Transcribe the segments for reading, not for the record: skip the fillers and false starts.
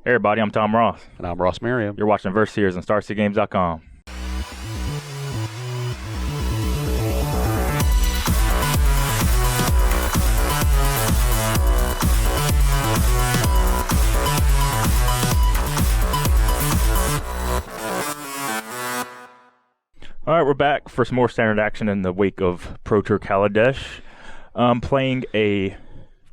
Hey everybody, I'm Tom Ross. And I'm Ross Merriam. You're watching Verse Series on StarCityGames.com. All right, we're back for some more standard action in the wake of Pro Tour Kaladesh. Playing a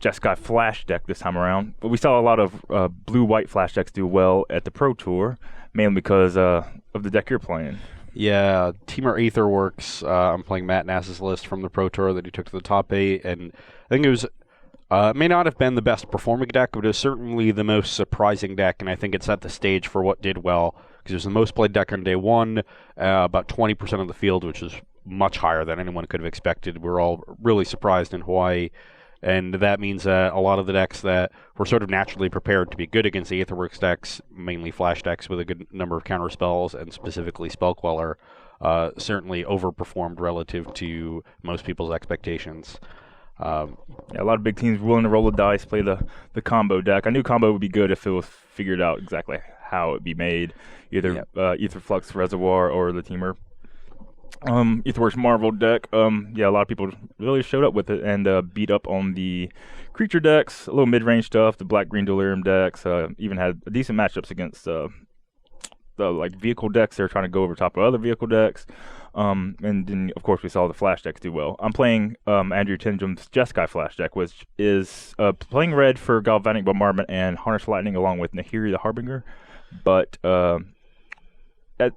Jeskai Flash deck this time around, but we saw a lot of blue-white Flash decks do well at the Pro Tour, mainly because of the deck you're playing. Yeah, Temur Aetherworks. I'm playing Matt Nass's list from the Pro Tour that he took to the top 8, and I think it was may not have been the best performing deck, but it was certainly the most surprising deck, and I think it set the stage for what did well, because it was the most played deck on day one, about 20% of the field, which is much higher than anyone could have expected. We're all really surprised in Hawaii, and that means that a lot of the decks that were sort of naturally prepared to be good against the Aetherworks decks, mainly Flash decks with a good number of counter spells, and specifically Spell Queller, certainly overperformed relative to most people's expectations. Yeah, a lot of big teams willing to roll the dice, play the combo deck. I knew combo would be good if it was figured out exactly how it would be made, either Aetherflux Reservoir or the Temur Aetherworks Marvel deck. Yeah, a lot of people really showed up with it and beat up on the creature decks, a little mid-range stuff, the Black-Green Delirium decks. Even had decent matchups against the like vehicle decks. They're trying to go over top of other vehicle decks. And then, of course, we saw the Flash decks do well. I'm playing Andrew Tinjum's Jeskai Flash deck, which is playing red for Galvanic Bombardment and Harness Lightning along with Nahiri the Harbinger. But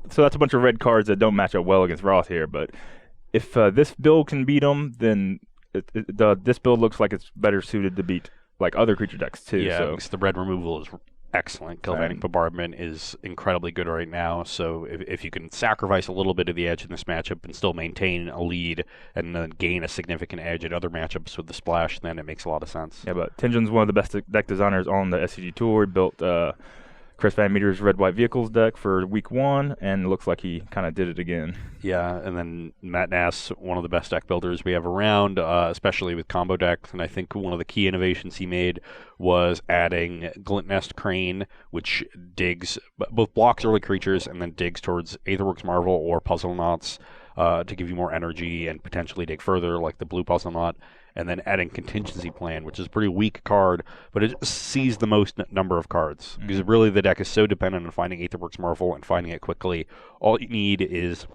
so that's a bunch of red cards that don't match up well against Roth here. But if this build can beat them, then this build looks like it's better suited to beat like other creature decks too. Yeah, so. because the red removal is excellent. Galvanic Bombardment is incredibly good right now, so if you can sacrifice a little bit of the edge in this matchup and still maintain a lead and then gain a significant edge in other matchups with the splash, then it makes a lot of sense. Yeah, but Tenjin's one of the best deck designers on the SCG Tour. He built Chris Van Meter's Red-White Vehicles deck for week 1, and it looks like he kind of did it again. Yeah, and then Matt Nass, one of the best deck builders we have around, especially with combo decks, and I think one of the key innovations he made was adding Glint Nest Crane, which digs, both blocks early creatures and then digs towards Aetherworks Marvel or Puzzle Knots to give you more energy and potentially dig further, like the blue Puzzle Knot. And then adding Contingency Plan, which is a pretty weak card, but it sees the most number of cards. Because really the deck is so dependent on finding Aetherworks Marvel and finding it quickly. All you need is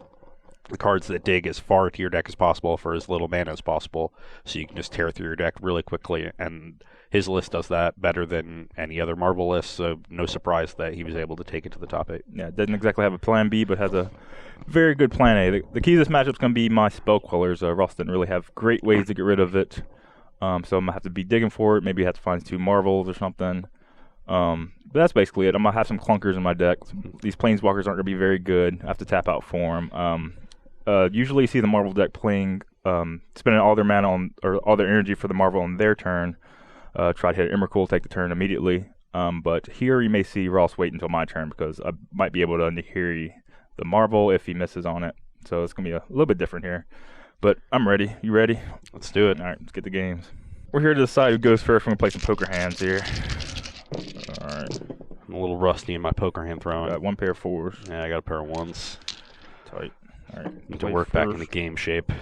the cards that dig as far to your deck as possible for as little mana as possible, so you can just tear through your deck really quickly. And his list does that better than any other Marvel list, so no surprise that he was able to take it to the top 8. Yeah, it doesn't exactly have a plan B, but has a very good plan A. The key to this matchup is going to be my Spell Quellers. Ross didn't really have great ways to get rid of it, so I'm going to have to be digging for it. Maybe have to find 2 Marvels or something. But that's basically it. I'm going to have some clunkers in my deck. These Planeswalkers aren't going to be very good. I have to tap out for them. Usually you see the Marvel deck playing, spending all their mana on, or all their energy for the Marvel on their turn. Try to hit Emrakul, take the turn immediately. But here you may see Ross wait until my turn because I might be able to Nahiri the Marvel if he misses on it. So it's going to be a little bit different here. But I'm ready. You ready? Let's do it. All right, let's get the games. We're here to decide who goes first. We're going to play some poker hands here. All right. I'm a little rusty in my poker hand throwing. Got 1 pair of 4s. Yeah, I got a pair of 1s. Tight. All right. Need to work back into game shape.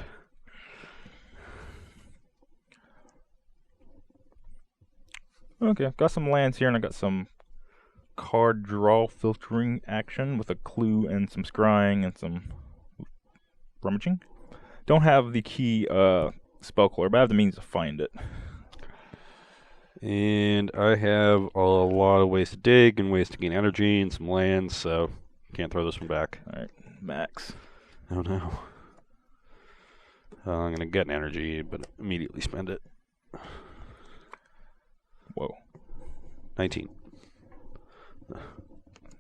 Okay, I've got some lands here, and I got some card draw filtering action with a clue and some scrying and some rummaging. Don't have the key spell caller, but I have the means to find it. And I have a lot of ways to dig and ways to gain energy and some lands, so can't throw this one back. All right, max. Oh no. I'm going to get an energy, but immediately spend it. Whoa. 19.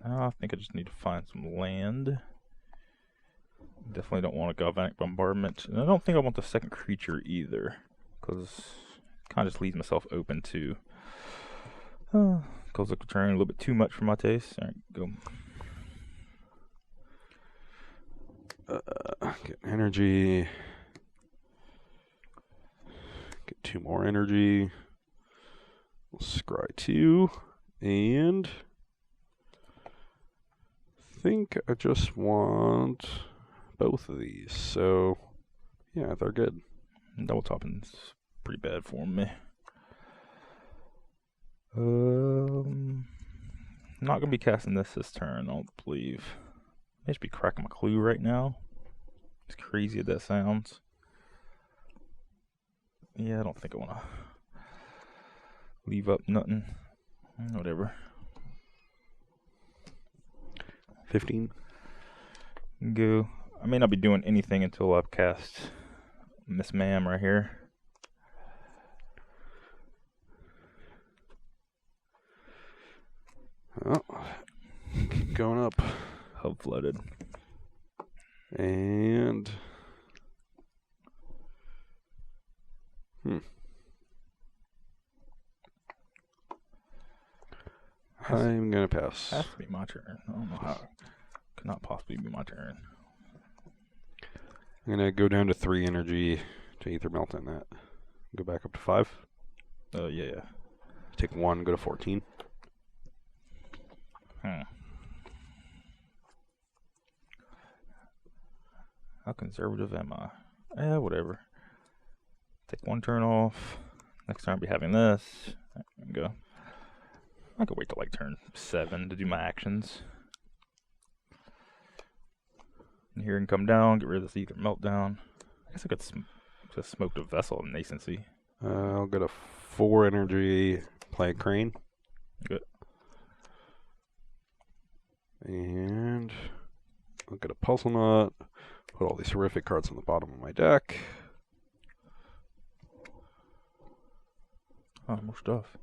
I think I just need to find some land. Definitely don't want a Galvanic Bombardment. And I don't think I want the second creature either, because it kind of just leaves myself open to cause the turn a little bit too much for my taste. All right, go. Get energy. Get 2 more energy. We'll scry 2. And think I just want both of these. So, yeah, they're good. Double tapping's pretty bad for me. Not gonna be casting this turn, I don't believe. I should be cracking my clue right now. As crazy as that sounds. Yeah, I don't think I wanna leave up nothing. Whatever. 15. Go. I may not be doing anything until I've cast Miss Ma'am right here. Oh, keep going up. Hub flooded. And I'm gonna pass. Has to be my turn. I don't know how. Could not possibly be my turn. I'm gonna go down to 3 energy to Aether Melt in that. Go back up to 5. Yeah. Take 1, go to 14. How conservative am I? Whatever. Take 1 turn off. Next turn I'll be having this. There we go. I could wait till like turn 7 to do my actions. And here and come down, get rid of this Ether Meltdown. I guess I could just smoke the Vessel of Nascency. I'll go to 4 energy, play a Crane. Good. And I'll get a Puzzle Knot. Put all these horrific cards on the bottom of my deck. Oh, more stuff.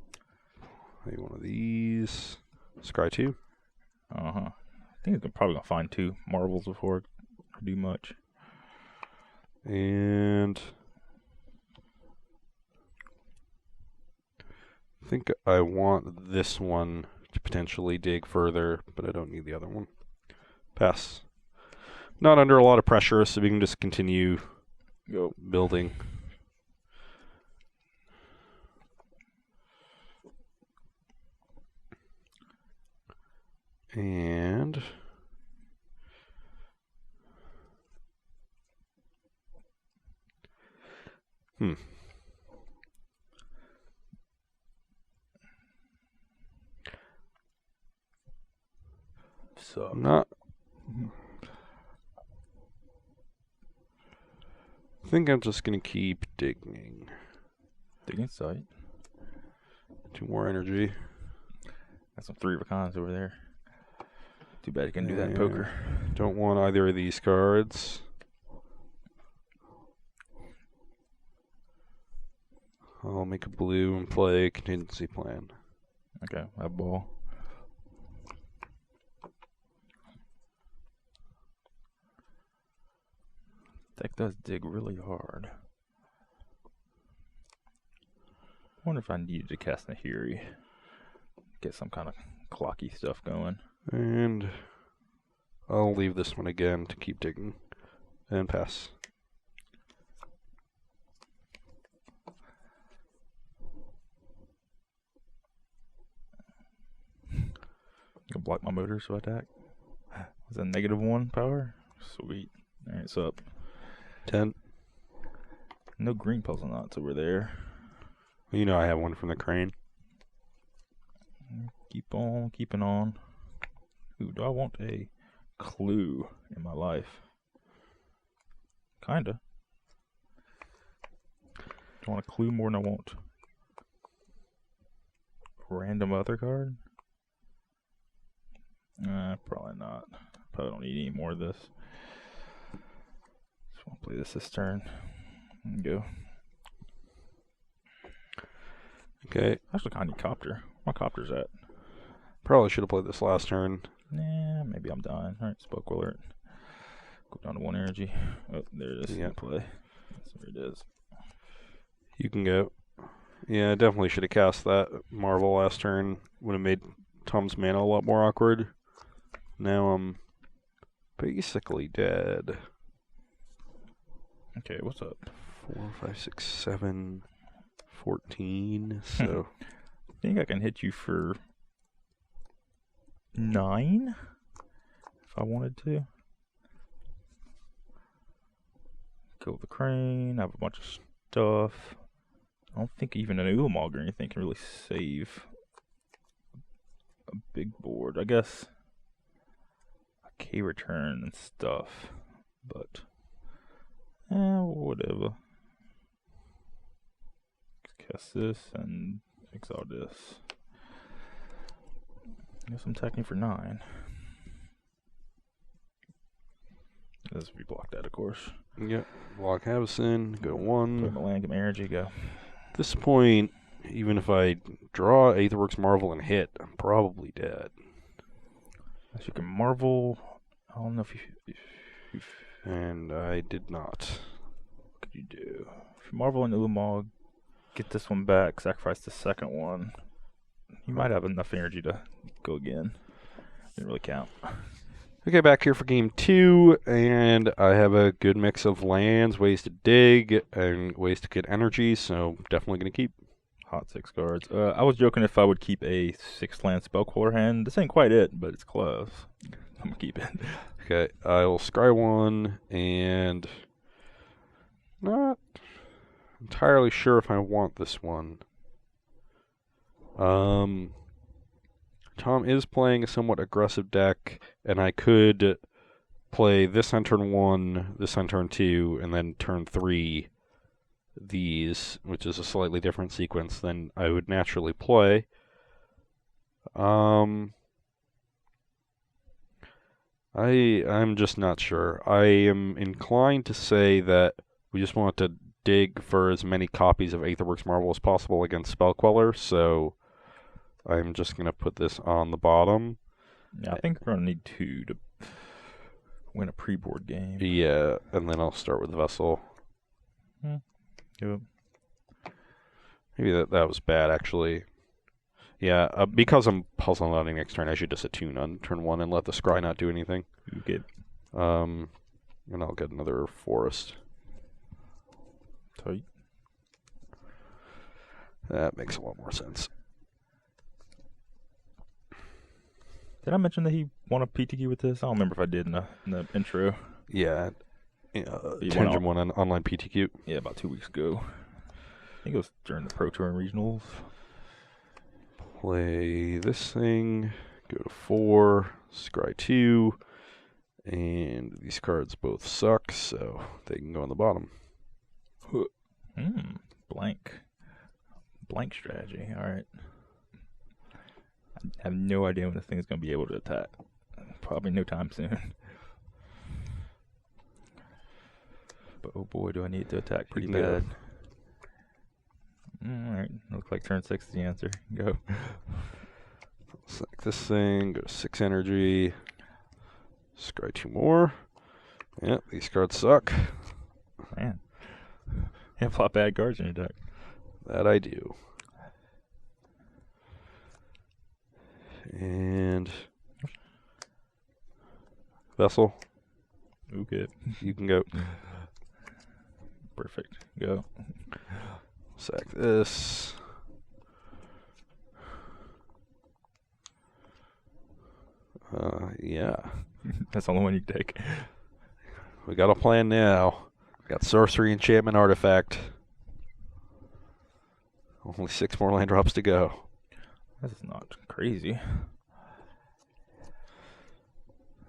Maybe one of these. Scry 2. I think I'm probably going to find 2 marbles before I do much. And I think I want this one to potentially dig further, but I don't need the other one. Pass. Not under a lot of pressure, so we can just continue building. And So not. I think I'm just gonna keep digging. Digging sight. 2 more energy. Got some 3 of a kinds over there. Too bad you can do that in poker. Don't want either of these cards. I'll make a blue and play contingency plan. Okay, I ball. Deck does dig really hard. Wonder if I needed to cast Nahiri. Get some kind of clocky stuff going. And I'll leave this one again to keep digging. And pass. Gonna block my motor so I attack. Was that -1 power? Sweet. Alright, it's up. 10. No green puzzle knots over there. Well, you know I have one from the Crane. Keep on keeping on. Ooh, do I want a clue in my life? Kinda. Do I want a clue more than I want a random other card? Probably not. Probably don't need any more of this. Just want to play this turn. And go. Okay. Actually, kind of need copter. My copter's at. Probably should have played this last turn. Nah, maybe I'm dying. Alright, spoke alert. Go down to 1 energy. Oh, there it is. Yeah. Play. There it is. You can go. Yeah, I definitely should have cast that Marvel last turn. Would have made Tom's mana a lot more awkward. Now I'm basically dead. Okay, what's up? 4, 5, 6, 7, 14. So I think I can hit you for 9 if I wanted to. Kill the crane, have a bunch of stuff. I don't think even an Ulamog or anything can really save a big board. I guess a K return and stuff, but whatever. Cast this and exile this. I guess I'm attacking for 9. This will be blocked out, of course. Yep. Block Havison, go 1. Put my land, get my energy, go. At this point, even if I draw Aetherworks Marvel and hit, I'm probably dead. Unless you can Marvel. I don't know if you And I did not. what could you do? If you Marvel and Ulamog, get this one back, sacrifice the second one. You might have enough energy to go again. Didn't really count. Okay, back here for game 2, and I have a good mix of lands, ways to dig, and ways to get energy, so definitely going to keep. Hot 6 cards. I was joking if I would keep a 6-land Spellcaller hand. This ain't quite it, but it's close. I'm gonna keep it. Okay, I will scry 1, and not entirely sure if I want this one. Tom is playing a somewhat aggressive deck, and I could play this on turn 1, this on turn 2, and then turn 3 these, which is a slightly different sequence than I would naturally play. I'm just not sure. I am inclined to say that we just want to dig for as many copies of Aetherworks Marvel as possible against Spellqueller, so I'm just going to put this on the bottom. Yeah, I think we're going to need 2 to win a pre-board game. Yeah, and then I'll start with Vessel. Yep. Maybe that was bad, actually. Yeah, because I'm puzzle nodding next turn, I should just attune on turn 1 and let the scry not do anything. Okay. And I'll get another forest. Tight. That makes a lot more sense. Did I mention that he won a PTQ with this? I don't remember if I did in the intro. Yeah. Tangent won an online PTQ. Yeah, about 2 weeks ago. I think it was during the Pro Tour and Regionals. Play this thing, go to 4, scry 2, and these cards both suck, so they can go on the bottom. Blank strategy, alright. I have no idea when this thing is going to be able to attack. Probably no time soon. But oh boy, do I need to attack pretty bad. Alright, looks like turn 6 is the answer. Go. Select this thing, go to 6 energy, scry 2 more. Yep, these cards suck. Man. You have a lot of bad cards in your deck. That I do. And Vessel, Okay. you can go. Perfect. Go. Sack this. Yeah. That's the only one you take. We got a plan now. Got sorcery, enchantment, artifact. Only 6 more land drops to go. That's not crazy.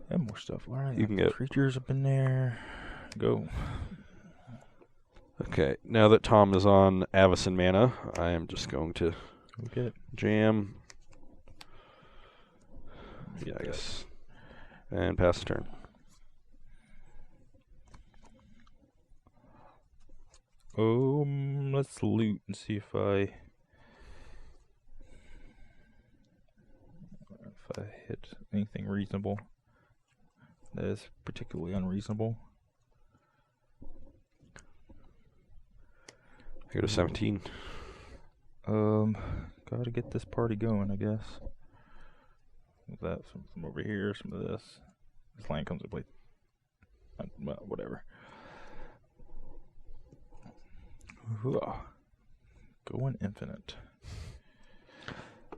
And more stuff. Alright, You can get creatures up in there. Go. Okay, now that Tom is on Avacyn mana, I am just going to jam. Yeah, I guess. And pass the turn. Let's loot and see if I hit anything reasonable. That is particularly unreasonable. I go to 17. Gotta get this party going, I guess. With that, some over here, some of this. This land comes to play. Well, whatever. Going infinite.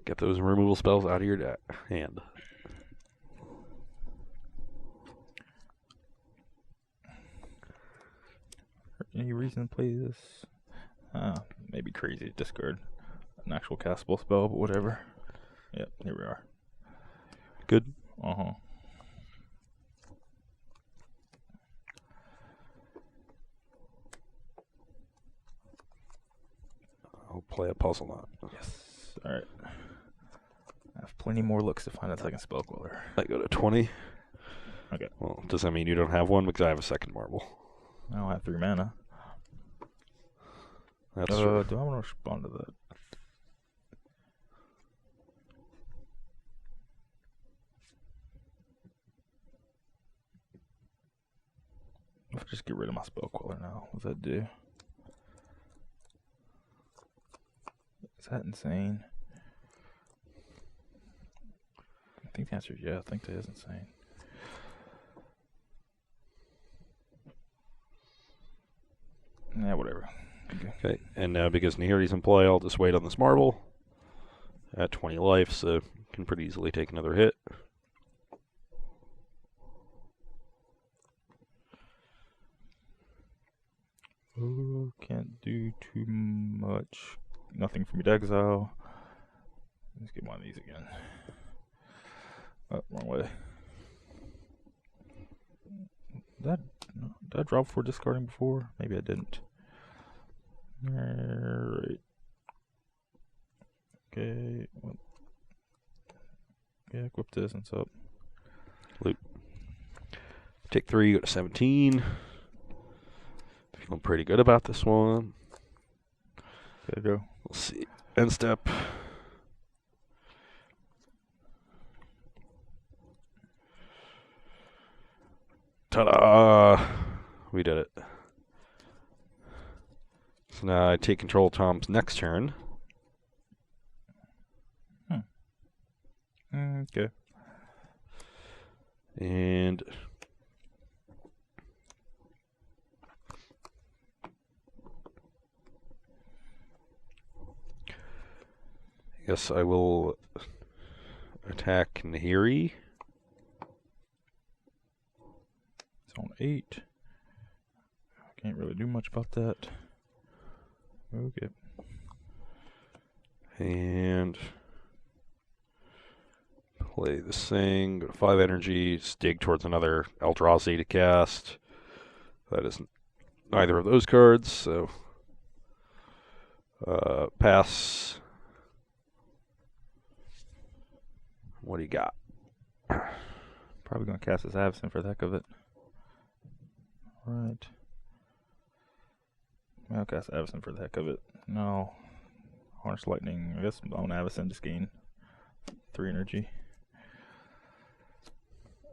Get those removal spells out of your hand. Any reason to play this? Maybe crazy to discard an actual castable spell, but whatever. Yep, here we are. Good. Uh-huh. I'll play a puzzle knot. Yes. Alright. I have plenty more looks to find a second spell queller. I go to 20. Okay. Well, does that mean you don't have one? Because I have a second marble. I don't have 3 mana. That's true. Do I want to respond to that? If I just get rid of my spell queller now, what does that do? Is that insane? I think the answer is yeah. I think that is insane. Yeah, whatever. Okay, and now because Nahiri's in play, I'll just wait on this marble at 20 life, so can pretty easily take another hit. Oh, can't do too much. Nothing for me to exile. Let's get one of these again. Oh, wrong way. Did I drop before discarding before? Maybe I didn't. Alright. Okay. Well, yeah, equip this and up. Loot. Take 3, go to 17. Feeling pretty good about this one. Okay, go. We'll see. End step. Ta-da! We did it. So now I take control of Tom's next turn. Okay. And I guess I will attack Nahiri. It's on 8. Can't really do much about that. Okay. And play this thing, go to 5 energy, just dig towards another Eldrazi to cast. That isn't either of those cards, so pass. What do you got? Probably gonna cast this Avacyn for the heck of it. Right. I'll cast Avacyn for the heck of it. No. Harness Lightning. I guess on Avacyn just gain 3 energy.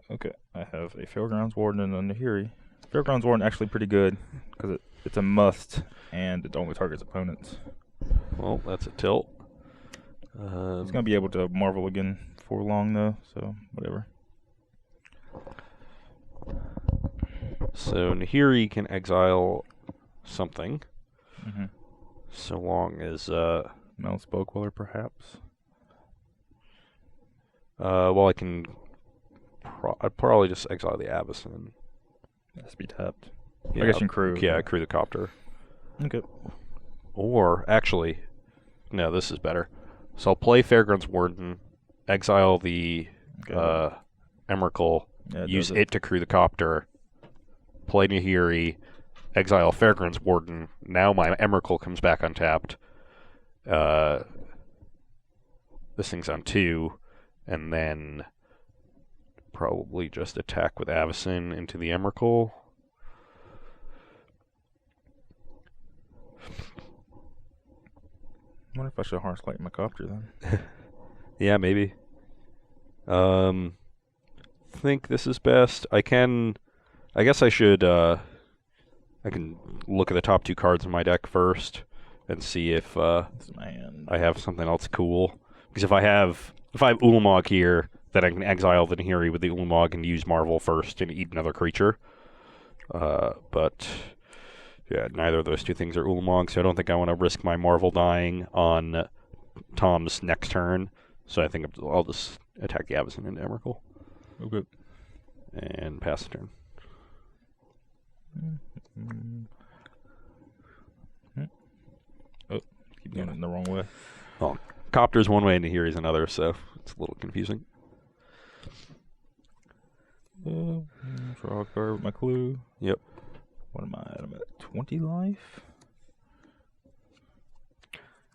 Okay, I have a Fairgrounds Warden and a Nahiri. Fairgrounds Warden actually pretty good because it's a must and it only targets opponents. Well, that's a tilt. He's gonna be able to Marvel again for long though, so whatever. So Nahiri can exile something, so long as Mel Spell Queller perhaps. well, I can. I'd probably just exile the Avacyn. It has to be tapped. Yeah, I guess you can crew. Yeah, crew the Copter. Okay. Or actually, no, this is better. So I'll play Fairgrounds Warden, exile the Emrakul, use it to crew the Copter, play Nahiri, exile Fairgrounds Warden. Now my Emrakul comes back untapped. This thing's on 2, and then probably just attack with Avacyn into the Emrakul. I wonder if I should Harness Light my Copter then. Yeah, maybe. Think this is best. I guess I should. I can look at the top 2 cards in my deck first and see if I have something else cool. Because if I have Ulamog here, then I can exile the Nahiri with the Ulamog and use Marvel first and eat another creature. But yeah, neither of those 2 things are Ulamog, so I don't think I want to risk my Marvel dying on Tom's next turn. So I think I'll just attack the Avacyn into Emrakul. Okay. And pass the turn. keep doing it in the wrong way. Well, Copter's one way and Nahiri's another, so it's a little confusing. Draw a card with my clue. Yep. What am I at? I'm at 20 life.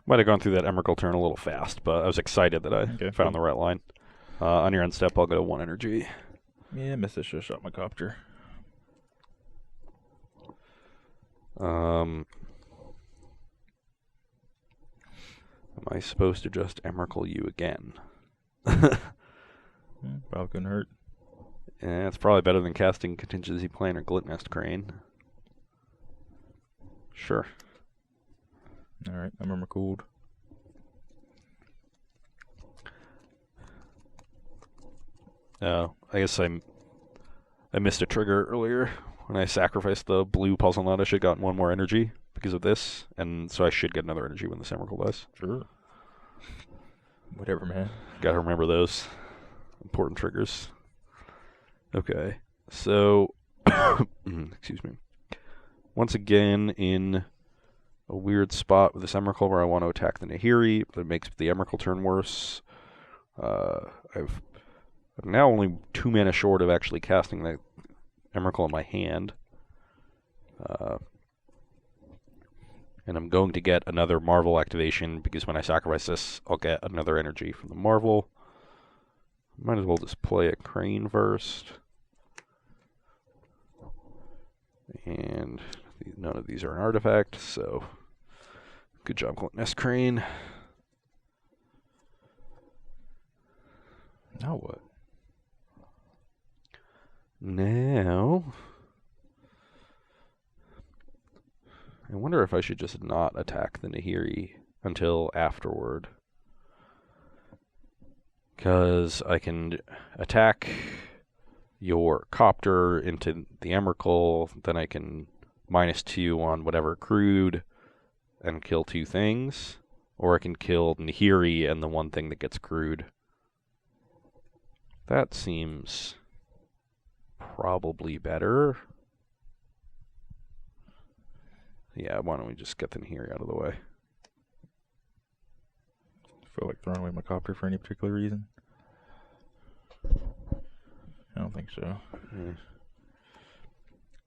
Might have gone through that Emrakul turn a little fast, but I was excited that I found the right line. On your end step, I'll go 1 energy. Yeah, missed it. Should have shot my Copter. Am I supposed to just Emrakul you again? Probably couldn't hurt. Yeah, it's probably better than casting Contingency Plan or Glitnest Crane. Sure. Alright, I'm Emrakuled. I guess I missed a trigger earlier. When I sacrificed the blue puzzle nut, I should have gotten 1 more energy because of this, and so I should get another energy when the Emrakul dies. Sure. Whatever, man. Gotta remember those important triggers. Okay, so excuse me. Once again, in a weird spot with this Emrakul where I want to attack the Nahiri, but it makes the Emrakul turn worse. I'm now only 2 mana short of actually casting the Emrakul in my hand. And I'm going to get another Marvel activation because when I sacrifice this, I'll get another energy from the Marvel. Might as well just play a Crane first. And none of these are an artifact, so good job, Glitnest Crane. Now what? Now, I wonder if I should just not attack the Nahiri until afterward. Because I can attack your Copter into the Emrakul, then I can -2 on whatever accrued and kill 2 things. Or I can kill Nahiri and the 1 thing that gets accrued. That seems probably better. Yeah, why don't we just get the Nahiri out of the way? Feel like throwing away my Copter for any particular reason? I don't think so. Yeah.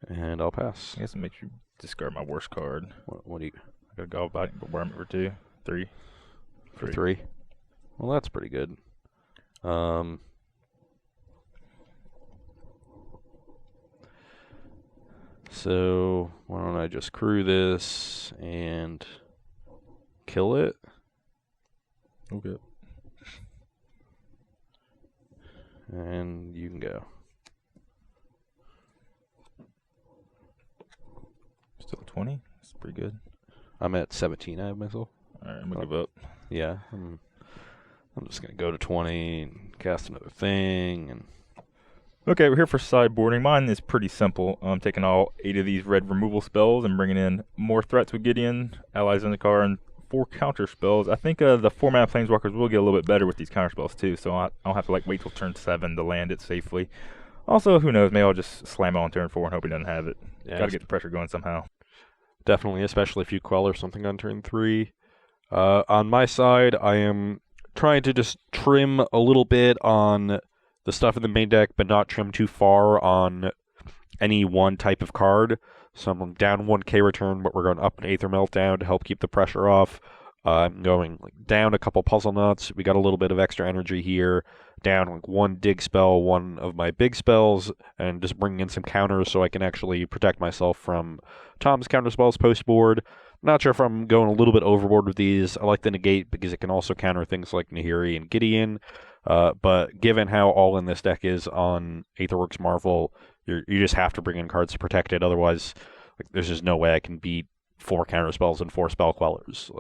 And I'll pass. I guess it makes you discard my worst card. What do you... I got a Gall Bite, but where I'm for 2. 3. For 3? Well, that's pretty good. So, why don't I just crew this and kill it? Okay. And you can go. Still 20? That's pretty good. I'm at 17, I have myself. Alright, I'm gonna give up. Yeah. I'm just going to go to 20 and cast another thing. And Okay, we're here for sideboarding. Mine is pretty simple. I'm taking all 8 of these red removal spells and bringing in more threats with Gideon, allies in the car, and 4 counter spells. I think the 4-mana Planeswalkers will get a little bit better with these counter spells too, so I don't have to wait till turn 7 to land it safely. Also, who knows, maybe I'll just slam it on turn 4 and hope he doesn't have it. Yeah, Gotta get the pressure going somehow. definitely, especially if you quell or something on turn 3. On my side, I am trying to just trim a little bit on the stuff in the main deck, but not trim too far on any one type of card. So I'm down 1k return, but we're going up an Aether Meltdown to help keep the pressure off. I'm going down a couple Puzzle Nuts. We got a little bit of extra energy here. Down 1 Dig spell, 1 of my big spells, and just bringing in some counters so I can actually protect myself from Tom's counter spells post board. Not sure if I'm going a little bit overboard with these. I like the negate because it can also counter things like Nahiri and Gideon. But given how all in this deck is on Aetherworks Marvel, you just have to bring in cards to protect it. Otherwise, there's just no way I can beat 4 counter spells and 4 spell quellers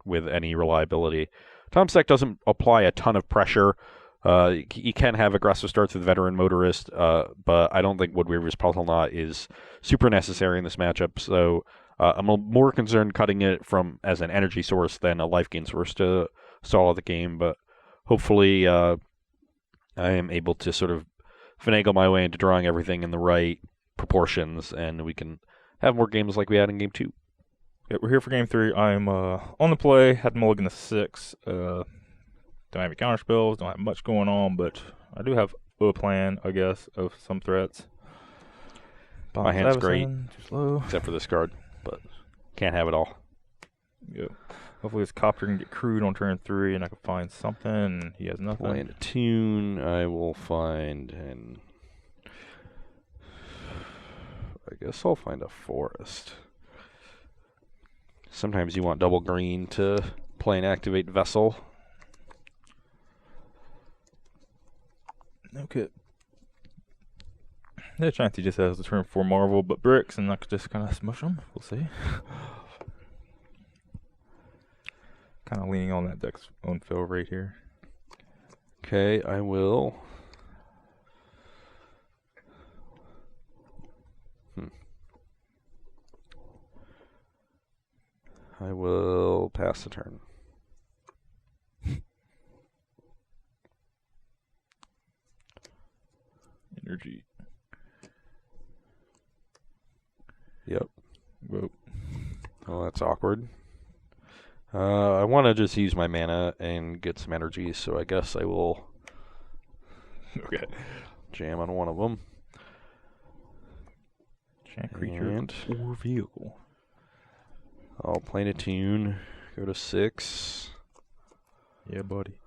with any reliability. Tom's deck doesn't apply a ton of pressure. He can have aggressive starts with Veteran Motorist, but I don't think Woodweaver's Puzzle Knot is super necessary in this matchup. So I'm more concerned cutting it from as an energy source than a life gain source to stall the game. But hopefully I am able to sort of finagle my way into drawing everything in the right proportions, and we can have more games like we had in Game 2. Yeah, we're here for game 3. I'm on the play. Had mulligan to 6. Don't have any counter spells. Don't have much going on, but I do have a plan, I guess, of some threats. My hand's great, too slow. except for this card, but can't have it all. Yep. Hopefully this copter can get crude on turn 3, and I can find something. And he has nothing. Playing a tune, I will find, and I guess I'll find a forest. Sometimes you want double green to play and activate Vessel. Okay. There's a chance he just has the turn 4 Marvel, but bricks, and I could just kind of smush him. We'll see. Kind of leaning on that deck's own fill right here. Okay, I will. I will pass the turn. Energy. Yep. Whoa. Oh, that's awkward. I want to just use my mana and get some energy, so I guess I will Okay. jam on one of them. Chant creature And or vehicle. I'll play a tune, go to 6. Yeah, buddy.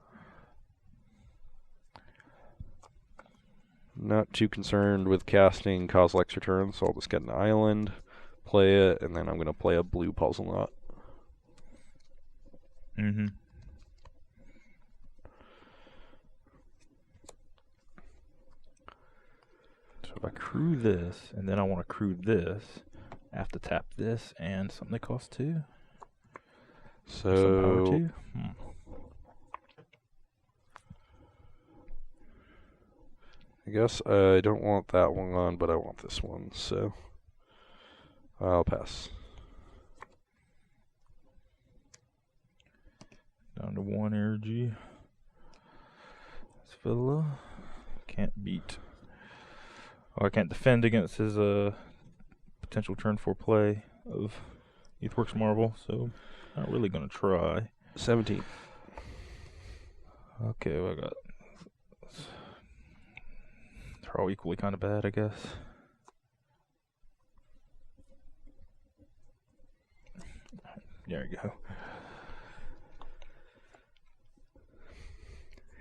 Not too concerned with casting Kozilek's Return, so I'll just get an island, play it, and then I'm going to play a blue Puzzle Knot. Mm-hmm. So if I crew this, and then I want to crew this, I have to tap this and something that costs 2. Some power So 2. I guess I don't want that one on, but I want this one, so I'll pass. Down to 1 energy. This fella can't beat. Oh, I can't defend against his potential turn 4 play of Aetherworks Marvel, so not really gonna try. 17. Okay, well, I got. They're all equally kind of bad, I guess. There you go.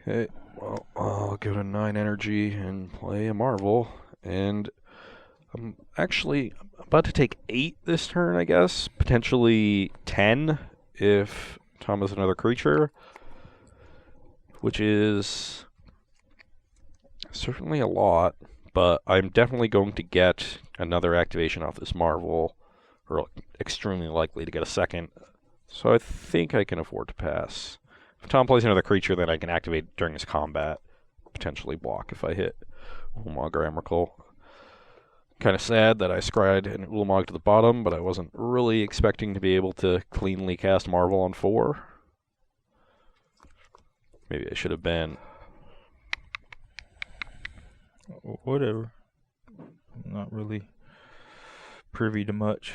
Okay, well, I'll go to 9 energy and play a Marvel, and I'm actually about to take 8 this turn, I guess. Potentially 10 if Tom is another creature, which is certainly a lot, but I'm definitely going to get another activation off this Marvel, or extremely likely to get a second, so I think I can afford to pass. If Tom plays another creature, then I can activate during his combat, potentially block if I hit Ulamog or Emrakul. Kind of sad that I scryed an Ulamog to the bottom, but I wasn't really expecting to be able to cleanly cast Marvel on 4. Maybe I should have been. Whatever. I'm not really privy to much,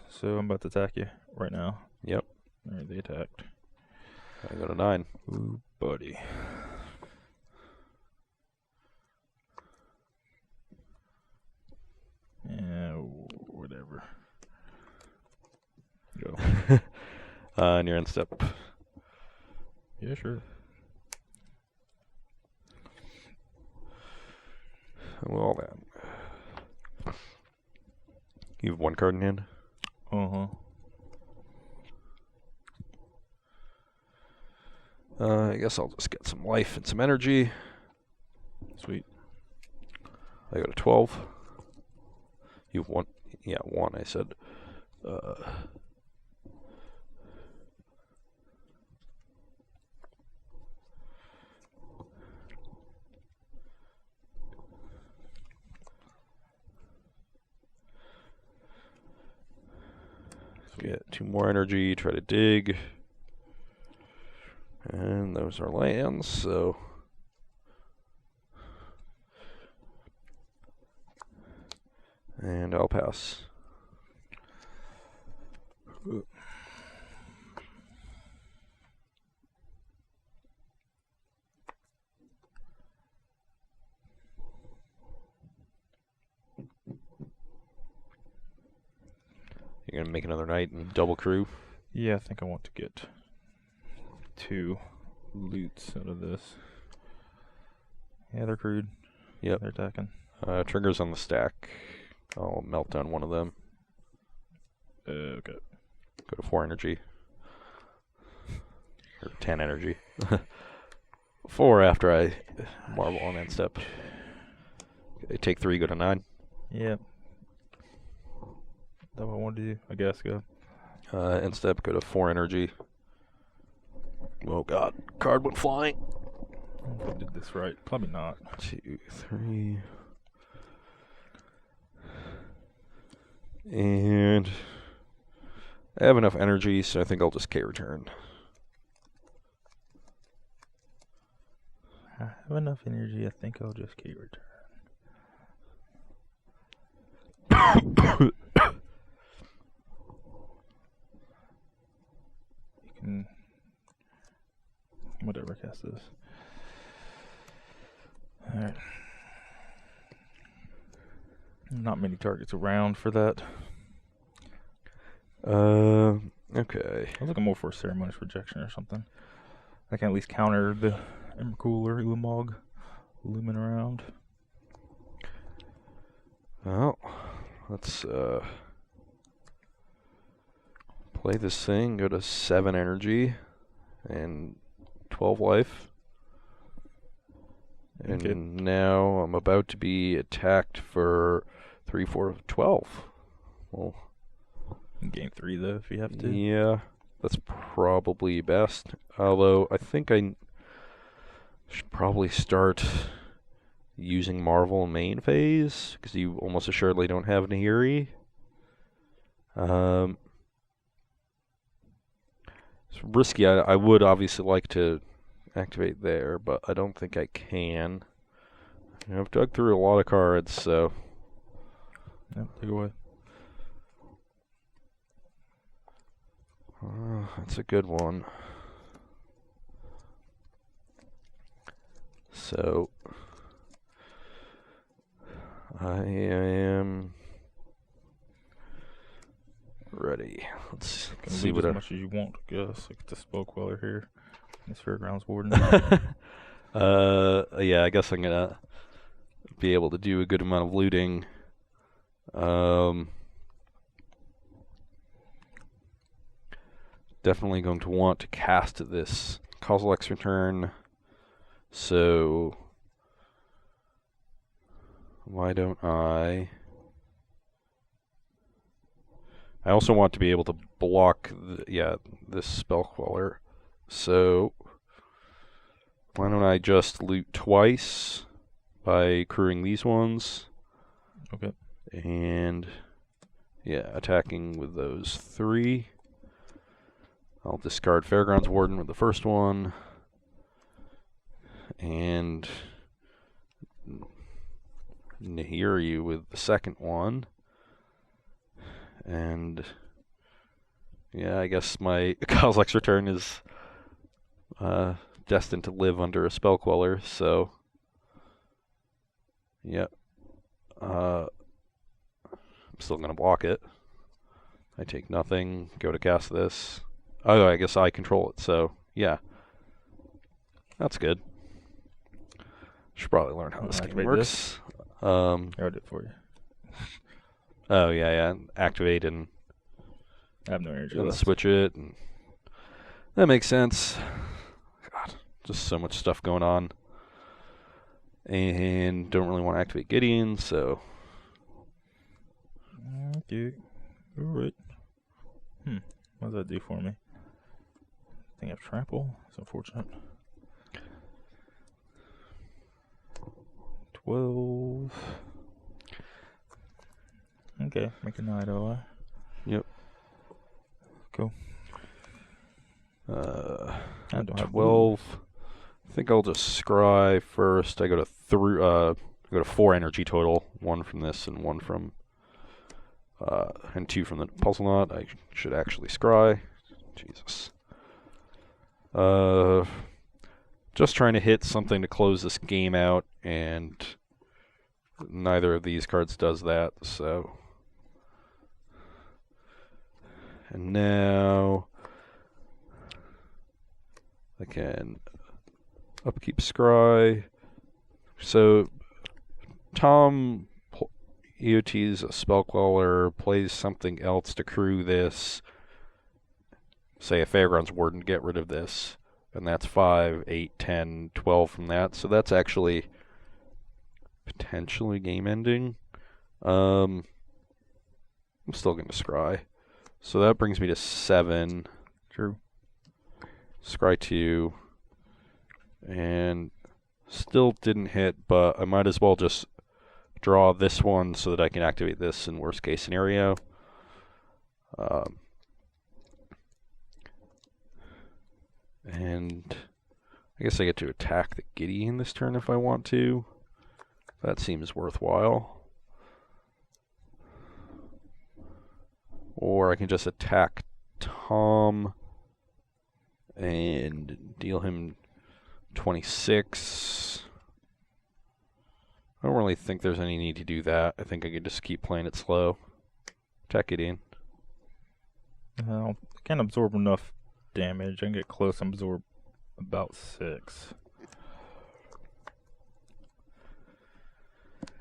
so I'm about to attack you right now. Yep. Alright, they attacked. I go to 9. Ooh, buddy. Yeah, whatever. Go. And you're in step. Yeah, sure. Well then. You have 1 card in hand? Uh-huh. I guess I'll just get some life and some energy. Sweet. I go to 12. You have 1. Yeah, 1, I said. Get 2 more energy, try to dig. And those are lands, so and I'll pass. You're gonna make another night and double crew? Yeah, I think I want to get 2 loots out of this. Yeah, they're crude. Yep. They're attacking. Triggers on the stack. I'll melt down one of them. Okay. Go to 4 energy. Or 10 energy. 4 after I marvel on end step. Okay, take 3, go to 9. Yep. That's what I want to do, I guess. Go. End step, go to 4 energy. Oh god, card went flying. I don't know if I did this right. Probably not. 2, 3. And I have enough energy, so I think I'll just K return. I have enough energy. I think I'll just K return. You can whatever cast this. Alright. Not many targets around for that. Okay. I was looking more for a ceremonious rejection or something. I can at least counter the Emrakul or Ulamog looming around. Well, let's play this thing, go to 7 energy and 12 life. And Okay. now I'm about to be attacked for 3, 4, 12. Well, Game 3 though, if you have to. yeah, that's probably best. Although I think I should probably start using Marvel main phase, because you almost assuredly don't have Nahiri. It's risky. I would obviously like to activate there, but I don't think I can. I've dug through a lot of cards, so... Yep, take it away. That's a good one. So... I am... ready. Let's see what as much as you want, I guess. Like the spell queller here. This Fairgrounds Warden. yeah, I guess I'm gonna be able to do a good amount of looting. Definitely going to want to cast this Causal X return. So why don't I also want to be able to block this spell queller. So why don't I just loot twice by crewing these ones? Okay. And yeah, attacking with those 3. I'll discard Fairgrounds Warden with the first one. And Nahiri with the second one. And yeah, I guess my Kozilek's return is destined to live under a spell queller, so yeah. I'm still gonna block it. I take nothing, go to cast this. Oh, I guess I control it, so yeah. That's good. Should probably learn how this game Activate works. I did it for you. Oh yeah. Activate and I have no energy and left. switch it. And that makes sense. God, just so much stuff going on. And don't really want to activate Gideon, so... Okay. Alright. What does that do for me? I think I have trample. It's unfortunate. 12. Okay, make a night OI. Yep. Cool. I don't have 12. I think I'll just scry first. I go to 4 energy total. 1 from this and 1 from And 2 from the puzzle knot. I should actually scry. Jesus. Just trying to hit something to close this game out, and neither of these cards does that, so. And now I can upkeep scry. So Tom EOT's a Spellcaller, plays something else to crew this. Say a Fairgrounds Warden, get rid of this. And that's 5, 8, 10, 12 from that. So that's actually potentially game ending. I'm still going to scry. So that brings me to 7. True. Scry 2. And still didn't hit, but I might as well just draw this one so that I can activate this in worst case scenario. And I guess I get to attack the Gideon this turn if I want to. That seems worthwhile. Or I can just attack Tom and deal him 26. I don't really think there's any need to do that. I think I could just keep playing it slow. Attack Gideon. I can't absorb enough damage. I can get close and absorb about 6.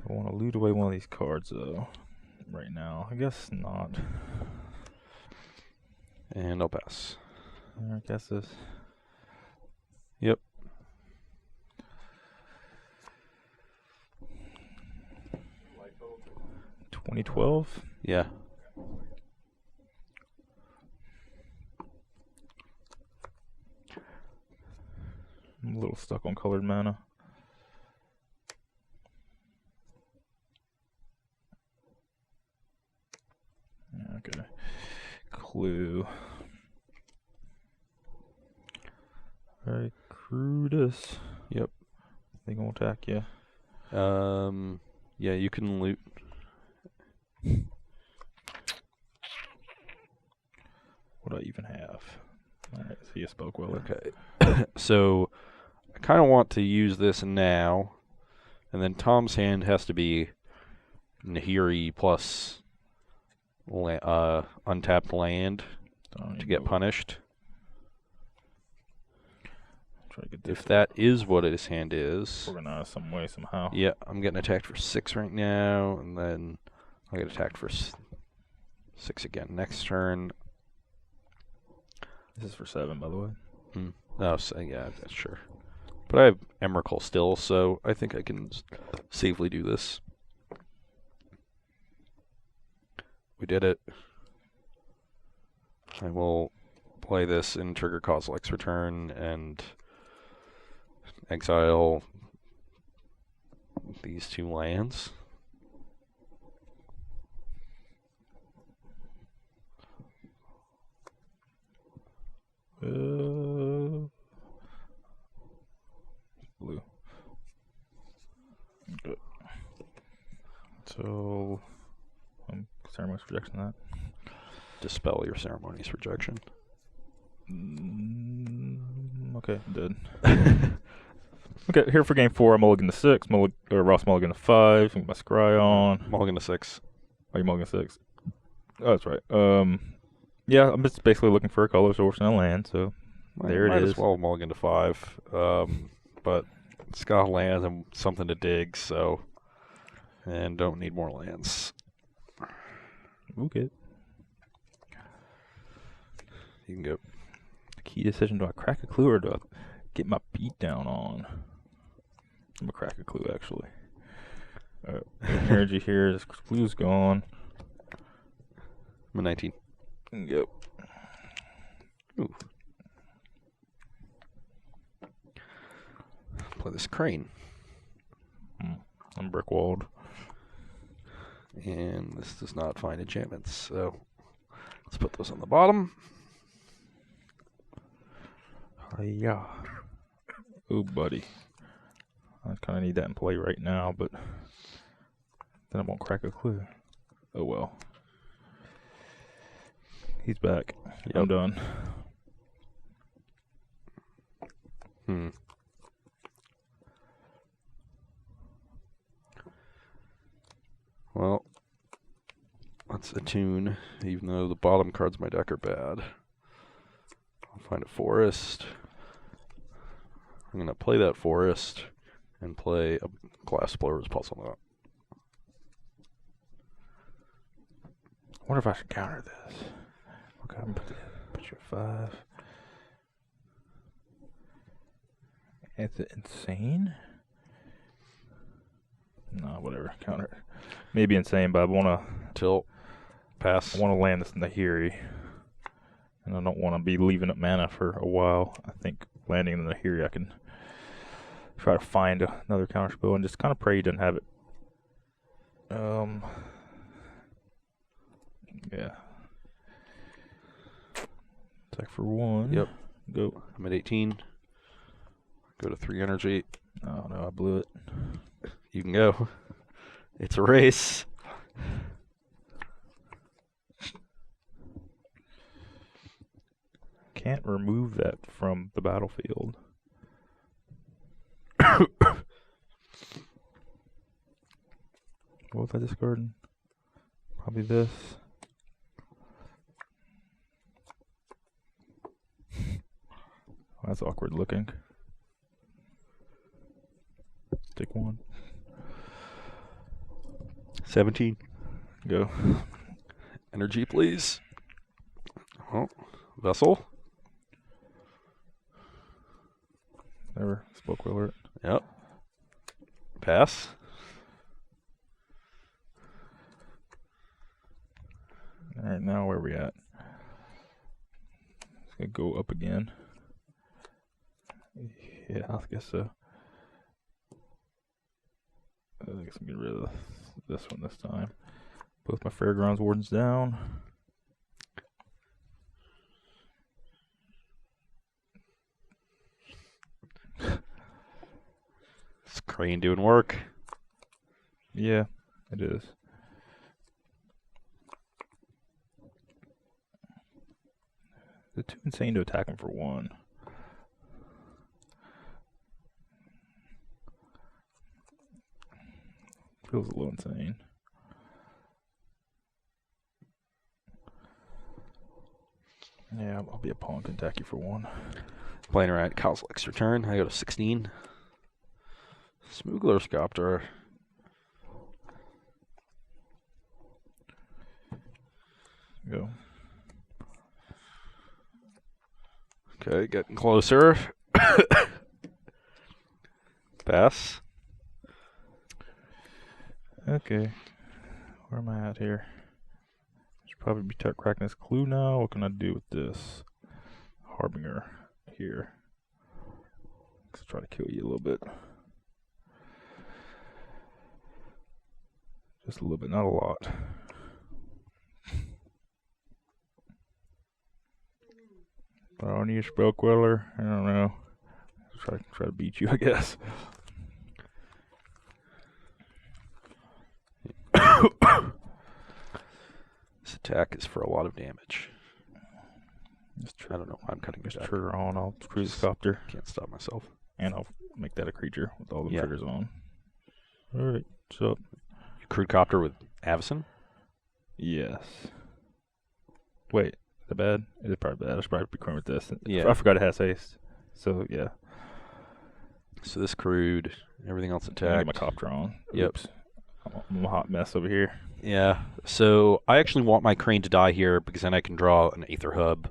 I want to loot away one of these cards, though, right now. I guess not. And I'll pass. I guess this. Yep. 2012? Yeah. I'm a little stuck on colored mana. Okay. Clue. Alright, Crudus. Yep. They gonna attack you. Yeah, you can loot. What do I even have? Alright, so you spoke well. Okay. So I kind of want to use this now, and then Tom's hand has to be Nahiri plus untapped land to get punished. Try to get this If that is what his hand is, organized some way, somehow. yeah, I'm getting attacked for 6 right now, and then I'll get attacked for 6 again next turn. This is for 7, by the way. Oh, so, yeah, that's sure. But I have Emrakul still, so I think I can safely do this. We did it. I will play this and trigger Kozilek's return and exile these 2 lands. Blue. Good. So, ceremony's rejection that. Dispel your ceremony's rejection. Okay, dead. Okay, here for game 4, I'm mulligan to 6, Ross mulligan to 5, my scry on. Mulligan to 6. Oh, you mulligan to 6? Oh, that's right. Yeah, I'm just basically looking for a color source and a land, so there it is. Might as well mulligan to 5. But it's got land and something to dig, so. And don't need more lands. Okay. You can go. Key decision, do I crack a clue or do I get my beat down on? I'm gonna crack a clue, actually. Energy here, this clue's gone. I'm a 19. Yep. Ooh. Play this crane. I'm brick walled. And this does not find enchantments, so let's put those on the bottom. Yeah. Oh, buddy. I kind of need that in play right now, but then I won't crack a clue. Oh, well. He's back. Yep. I'm done. Well, let's attune, even though the bottom cards of my deck are bad. I'll find a forest. I'm going to play that forest and play a Glass Explorer's Puzzle Knot. I wonder if I should counter this. Okay, I'm gonna put you at 5. Is it insane? No, whatever. Counter it. Maybe insane, but I wanna Tilt. Pass. I wanna land this in the Nahiri. And I don't wanna be leaving up mana for a while. I think landing in the Nahiri I can try to find another counter spell and just kinda pray he doesn't have it. Yeah. Attack for 1. Yep. Go. I'm at 18. Go to 3 energy. Oh no, I blew it. You can go. It's a race. Can't remove that from the battlefield. What was I discarding? Probably this. That's awkward looking. Take 1. 17. Go. Energy, please. Oh, Vessel. Never spoke alert. Yep. Pass. Alright, now where are we at? It's gonna go up again. Yeah, I guess so. I guess I'm getting rid of this one this time. Both my Fairgrounds Wardens down. Is Crane doing work? Yeah, it is. They're too insane to attack him for 1. Feels a little insane. Yeah, I'll be a pawn Kentucky for 1. Playing around Kozilek's return. I go to 16. Smoogler Sculptor. Go. Okay, getting closer. Pass. Okay. Where am I at here? Should probably be cracking this clue now. What can I do with this Harbinger here? Let's try to kill you a little bit. Just a little bit, not a lot. But I don't need a spell queller. I don't know. Try to beat you, I guess. This attack is for a lot of damage. I don't know why I'm cutting Just this trigger on. I'll cruise the copter. Can't stop myself. And I'll make that a creature with all the Yeah. triggers on. Alright, so. You crude copter with Avacyn? Yes. Wait, is that bad? It is probably bad. I should probably be crewing with this. Yeah. I forgot it has haste. So, yeah. So this crude, everything else I attacked. get my copter on. Yep. Oops. I'm a hot mess over here. Yeah. So I actually want my Crane to die here because then I can draw an Aether Hub,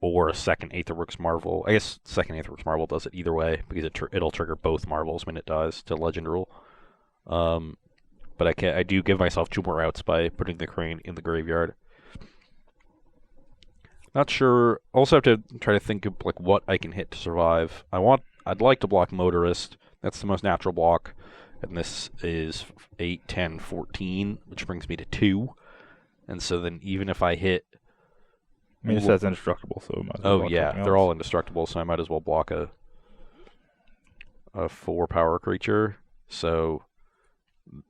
or a second Aetherworks Marvel. I guess second Aetherworks Marvel does it either way because it'll trigger both Marvels when it dies to Legend Rule. But I do give myself 2 more outs by putting the Crane in the graveyard. Not sure. Also have to try to think of like what I can hit to survive. I'd like to block Motorist. That's the most natural block. And this is 8, 10, 14, which brings me to 2. And so then even if I hit... I mean, it says indestructible, so... Might as well Oh, block yeah. something They're else. all indestructible, so I might as well block a 4-power creature. So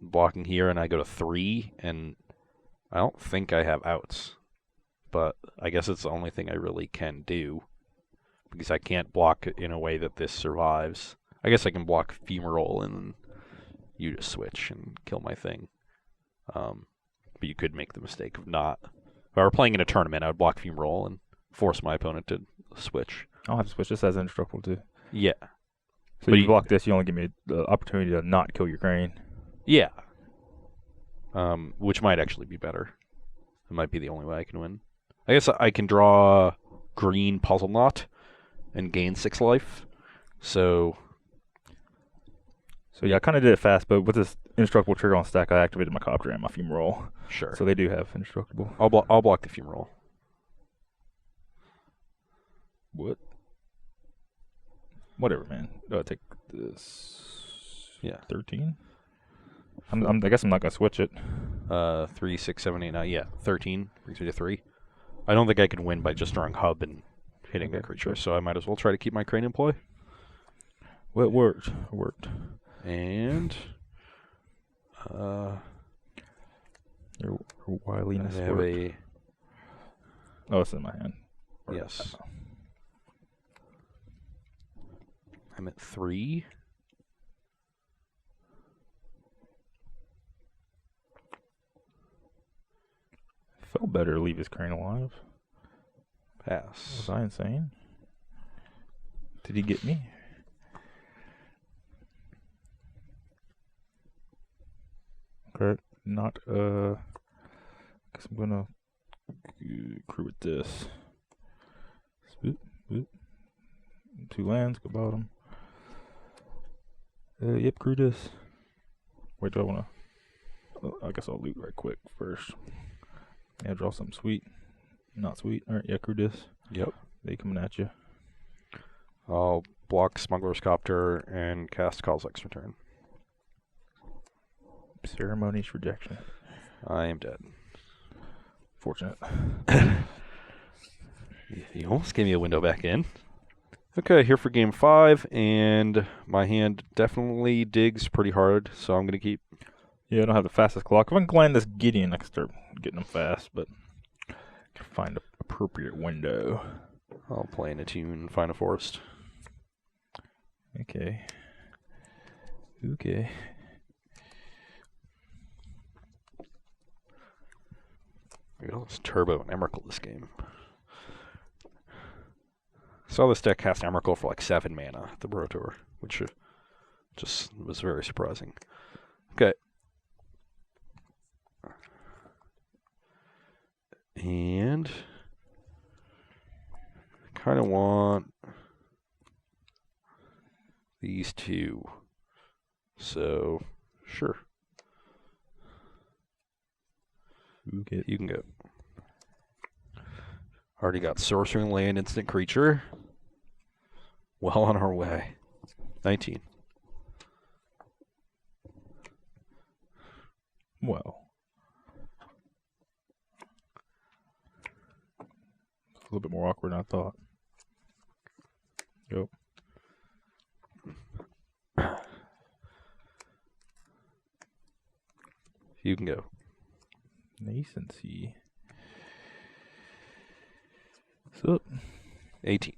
blocking here, and I go to 3, and I don't think I have outs, but I guess it's the only thing I really can do because I can't block it in a way that this survives. I guess I can block Femoral and then you just switch and kill my thing. But you could make the mistake of not. If I were playing in a tournament, I would block Femoral and force my opponent to switch. I'll have to switch this as indestructible too. Yeah. So you block this, you only give me the opportunity to not kill your crane. Yeah. Which might actually be better. It might be the only way I can win. I guess I can draw green Puzzle Knot and gain 6 life. So yeah, I kind of did it fast, but with this indestructible trigger on stack, I activated my copter and my Femoral. Sure. So they do have indestructible. I'll block the Femoral. What? Whatever, man. I'll take this. Yeah. 13? I guess I'm not going to switch it. 3, 6, 7, 8, 9. Yeah, 13 brings me to 3. I don't think I can win by just drawing Hub and hitting a creature, so I might as well try to keep my crane in play. Well, it worked. It worked. And Your wiliness I have worked. Oh, it's in my hand. Yes. I'm at 3. Felt better to leave his crane alive. Pass. Was I insane? Did he get me? Okay, not, guess I'm gonna crew with this. Swoop, swoop. 2 lands, go bottom. Yep, crew this. Wait, do I wanna, I guess I'll loot right quick first. Yeah, draw something sweet. Not sweet. Alright, yeah, crew this. Yep. They coming at you. I'll block Smuggler's Copter and cast Call's X Return. Ceremonious rejection. I am dead. Fortunate. You almost gave me a window back in. Okay, here for game 5, and my hand definitely digs pretty hard, so I'm going to keep. Yeah, I don't have the fastest clock. If I can land this Gideon, I can start getting them fast, but I can find an appropriate window. I'll play in a tune, Find a Forest. Okay. Okay. Maybe I'll just Turbo and Emrakul this game. Saw this deck cast Emrakul for like 7 mana at the Pro Tour, which just was very surprising. Okay. And kind of want these 2. So, sure. Okay. You can go. Already got Sorcering Land, instant creature. Well on our way. 19. Well. It's a little bit more awkward than I thought. Yep. You can go. Nascency. So, 18.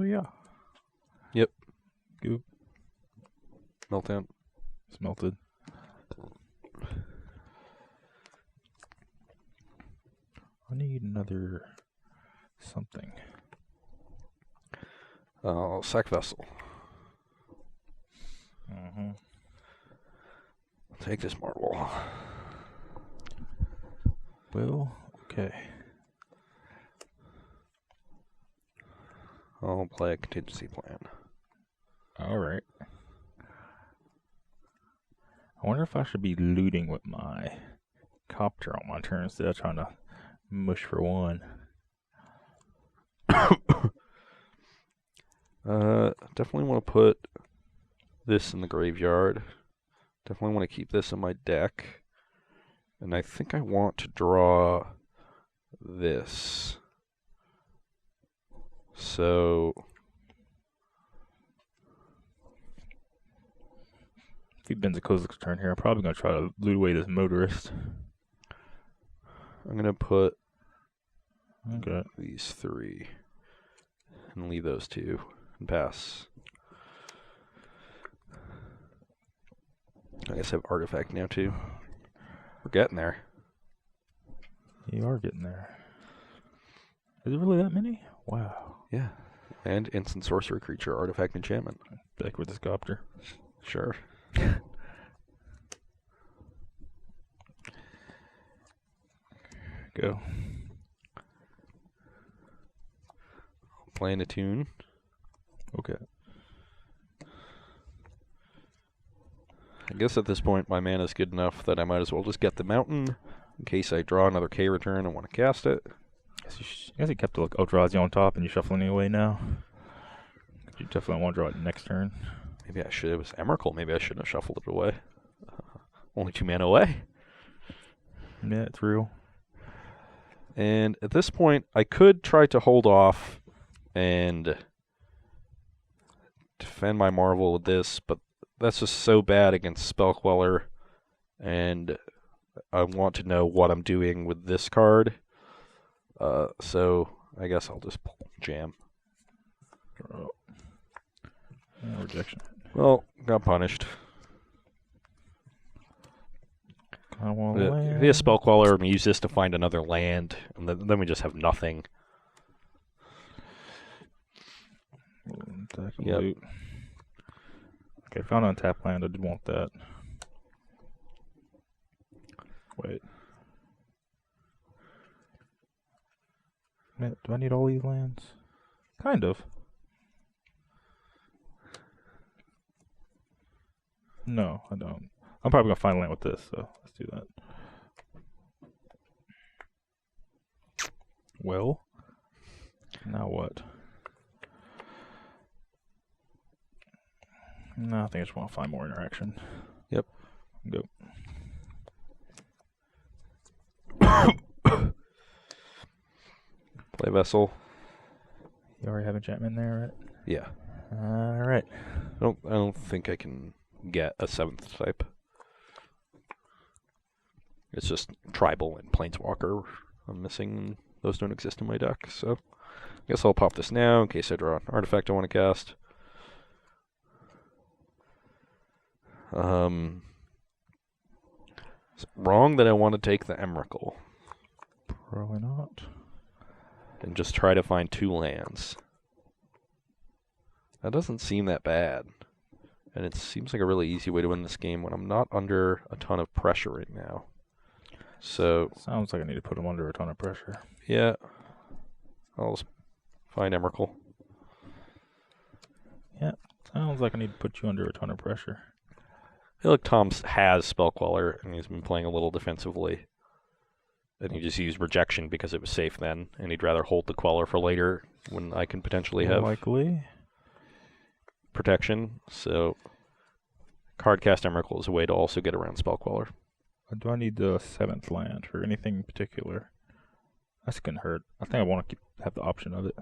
Yeah. Yep. Goop. Meltdown. Smelted. I need another something. Sack Vessel. Mm-hmm. Take this marble. Well, okay. I'll play a contingency plan. All right. I wonder if I should be looting with my copter on my turn instead of trying to mush for 1. Definitely want to put this in the graveyard. Definitely want to keep this in my deck. And I think I want to draw this. So be Benzakozic's turn here. I'm probably going to try to loot away this motorist. I'm going to put Okay. these 3 and leave those 2 and pass. I guess I have artifact now too. We're getting there. You are getting there. Is it really that many? Wow. Yeah. And instant sorcery creature, artifact enchantment. Back with this copter. Sure. Go. Playing a tune. Okay. I guess at this point my mana is good enough that I might as well just get the mountain in case I draw another K return and want to cast it. I guess you kept the Eldrazi on top and you're shuffling it away now. You definitely want to draw it next turn. Maybe I should. It was Emrakul. Maybe I shouldn't have shuffled it away. Only 2 mana away. Yeah, it's real. And at this point, I could try to hold off and defend my Marvel with this, but that's just so bad against Spellqueller, and I want to know what I'm doing with this card. So I guess I'll just jam. Draw. Yeah, rejection. Well, got punished. If he has Spellqueller, we use this to find another land, and then we just have nothing. Yep. Loot. Okay, found an untapped land. I did want that. Wait. Do I need all these lands? Kind of. No, I don't. I'm probably going to find land with this, so let's do that. Well, now what? No, I think I just want to find more interaction. Yep. Go. Play Vessel. You already have enchantment there, right? Yeah. All right. I don't think I can get a 7th type. It's just tribal and planeswalker I'm missing. Those don't exist in my deck, so I guess I'll pop this now in case I draw an artifact I want to cast. Is it wrong that I want to take the Emrakul Probably not. and just try to find 2 lands? That doesn't seem that bad. And it seems like a really easy way to win this game when I'm not under a ton of pressure right now. So Sounds like I need to put him under a ton of pressure. yeah, I'll just find Emrakul. Yeah, sounds like I need to put you under a ton of pressure. I feel like Tom has Spellqueller, and he's been playing a little defensively. And he just used Rejection because it was safe then, and he'd rather hold the Queller for later when I can potentially have Likely. protection. So Cardcast Emrakul is a way to also get around Spellqueller. Do I need the 7th land or anything in particular? That's gonna hurt. I think I want to have the option of it.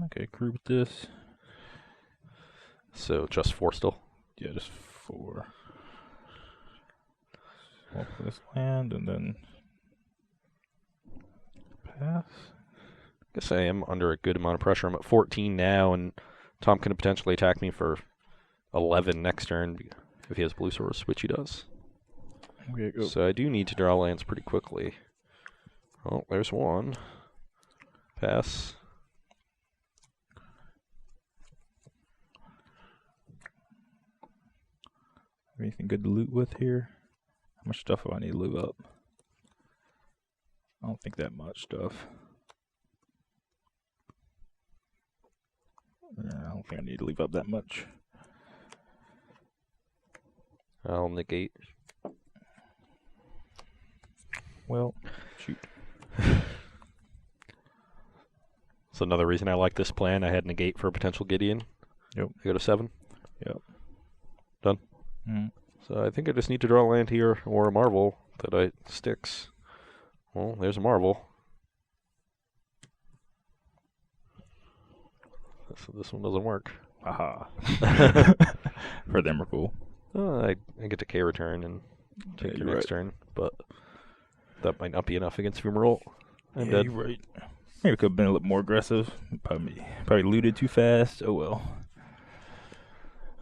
Okay, crew with this. So just 4 still? Yeah, just 4. Swap this land and then pass. Guess I am under a good amount of pressure. I'm at 14 now, and Tom can potentially attack me for 11 next turn if he has Blue Source, which he does. Okay, go. So I do need to draw lands pretty quickly. Oh, there's one. Pass. Anything good to loot with here? How much stuff do I need to loot up? I don't think that much stuff. Yeah, I don't think I need to leave up that much. I'll negate. Well, shoot. That's another reason I like this plan. I had negate for a potential Gideon. Yep. I go to 7. Yep. Done. Mm. So I think I just need to draw a land here or a Marvel that sticks. Well, there's a Marvel. So this one doesn't work. Aha. For them, are cool. I get to K return and take your next turn, but that might not be enough against Fumarole. I'm dead. You're right. Maybe could have been a little more aggressive. Probably looted too fast. Oh well.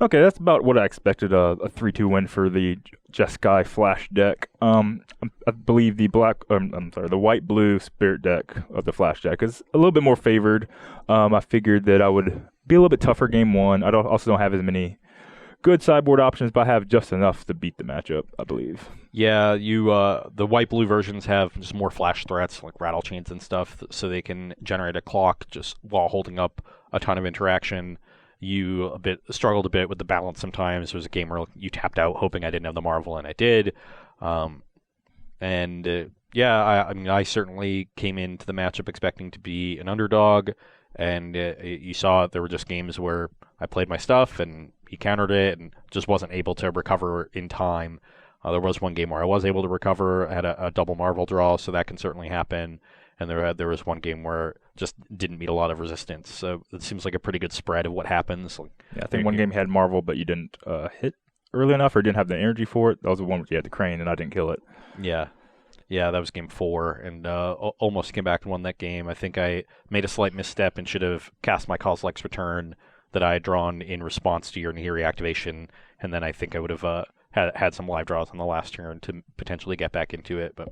Okay, that's about what I expected. A 3-2 win for the Jeskai Flash deck. I believe the the white-blue Spirit deck of the Flash deck is a little bit more favored. I figured that I would be a little bit tougher game one. I also don't have as many good sideboard options, but I have just enough to beat the matchup, I believe. Yeah, the white-blue versions have just more flash threats, like rattle chains and stuff, so they can generate a clock just while holding up a ton of interaction. You struggled a bit with the balance sometimes. There was a game where you tapped out hoping I didn't have the Marvel, and I did. I mean, I certainly came into the matchup expecting to be an underdog, and you saw there were just games where I played my stuff, and he countered it, and just wasn't able to recover in time. There was one game where I was able to recover, I had a double Marvel draw, so that can certainly happen. And there was one game where just didn't meet a lot of resistance. So it seems like a pretty good spread of what happens. Yeah, I think one game had Marvel, but you didn't hit early enough or didn't have the energy for it. That was the one where you had the Crane, and I didn't kill it. Yeah, that was game 4, and almost came back and won that game. I think I made a slight misstep and should have cast my Kozilek's Return that I had drawn in response to your Nahiri activation, and then I think I would have had some live draws on the last turn to potentially get back into it, but...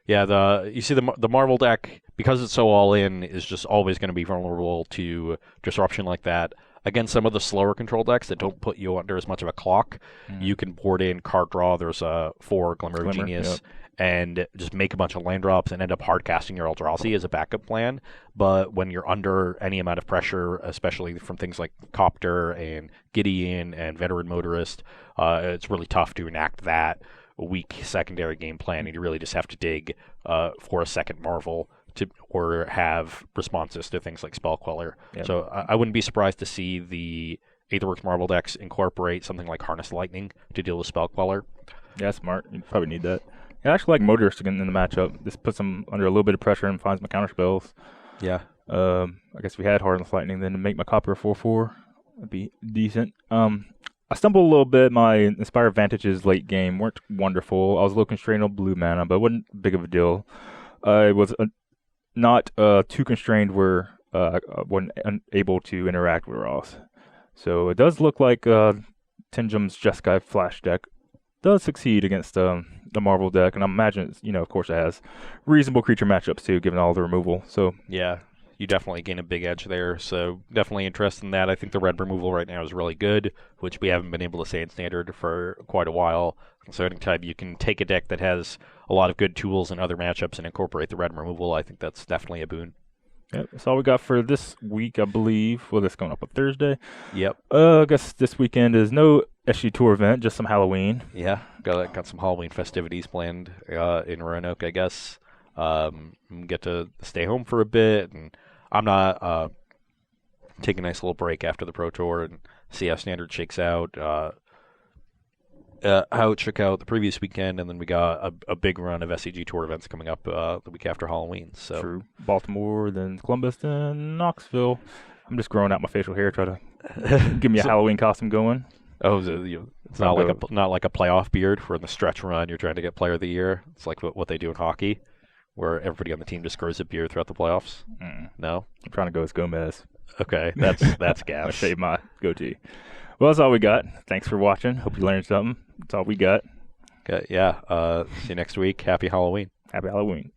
Yeah, you see the Marvel deck, because it's so all in, is just always going to be vulnerable to disruption like that. Against some of the slower control decks that don't put you under as much of a clock, you can board in card draw. There's a 4 Glimmer of Genius, and just make a bunch of land drops and end up hard casting your Eldrazi as a backup plan. But when you're under any amount of pressure, especially from things like Copter and Gideon and Veteran Motorist, it's really tough to enact that weak secondary game plan, and you really just have to dig for a second Marvel or have responses to things like Spell Queller. Yep. So I wouldn't be surprised to see the Aetherworks Marvel decks incorporate something like Harness Lightning to deal with Spell Queller. Yeah, smart. You probably need that. I actually like Motorist again in the matchup. This puts him under a little bit of pressure and finds my counter spells. Yeah. I guess we had Harness Lightning then to make my Copper 4/4. That'd be decent. I stumbled a little bit. My Inspire Advantages late game weren't wonderful. I was a little constrained on blue mana, but it wasn't big of a deal. I was not too constrained where I wasn't able to interact with Ross. So it does look like Tinjum's Jeskai Flash deck does succeed against the Marvel deck, and I imagine, of course it has reasonable creature matchups too, given all the removal. So yeah. You definitely gain a big edge there, so definitely interested in that. I think the red removal right now is really good, which we haven't been able to say in Standard for quite a while. So anytime you can take a deck that has a lot of good tools in other matchups and incorporate the red removal, I think that's definitely a boon. Yep, that's all we got for this week, I believe. Well, this coming up on Thursday. Yep. I guess this weekend is no SG Tour event, just some Halloween. Yeah, got some Halloween festivities planned in Roanoke, I guess. Get to stay home for a bit, and I'm not take a nice little break after the Pro Tour and see how Standard shakes out, how it shook out the previous weekend, and then we got a big run of SCG Tour events coming up the week after Halloween. So True. Baltimore, then Columbus, then Knoxville. I'm just growing out my facial hair, try to give me a Halloween costume going. Oh, it's not like a playoff beard where in the stretch run you're trying to get Player of the Year. It's like what they do in hockey, where everybody on the team just grows a beard throughout the playoffs. No? I'm trying to go as Gomez. Okay, that's gas. I shave my goatee. Well, that's all we got. Thanks for watching. Hope you learned something. That's all we got. Okay, yeah. See you next week. Happy Halloween. Happy Halloween.